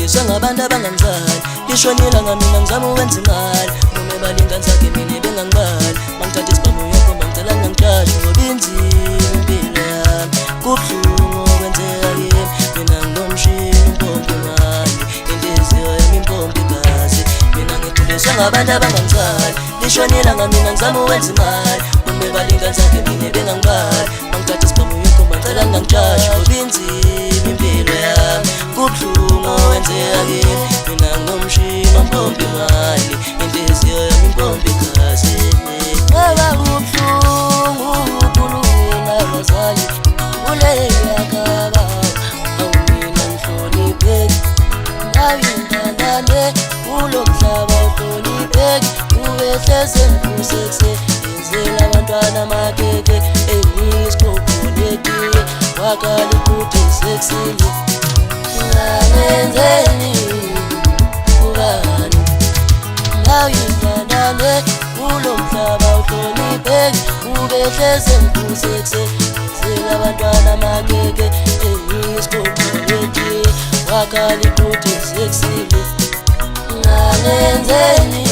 ngikhuliswa ngabantu abangangizali lishonela ngamina ngizama ukwenza imali noma balingani zakhe mina bengangibali mangithatha isibhamu yokho bangicela ngangixashe ngoba inzima impilo yami kubuhlungu kwenzeka kimi mina nginomshini umpompa imali inhliziyo yami impompa igazi mina ngikhuliswa ngabantu abangangizali lishonela ngamina ngizama ukwenza imali noma balingani zakhe mina bengangibali mangithatha isibhamu yokho bangicela ngangixashe ngoba inzima impilo yami kubuhlungu kwenzeka kimi mina nginomshini umpompa imali inhliziyo yami impompa igazi ngoba kubuhlungu ukhuluma nabazali uleyakaba awumina ngihlonipheki ngawintandane kulo mhlaba uhlonipheki uwehleze ngikusekuse yenzela abantwana amakeke engiyisikhokhonetiye wakala ukuthi sekusile ngangenzeni ubani ngawintandane kulo mhlaba uhlonipheki uwehleze ngikusekuse abantwana amakeke engiyisikhokhonetiye wakala ukuthi sekusile ngangenzeni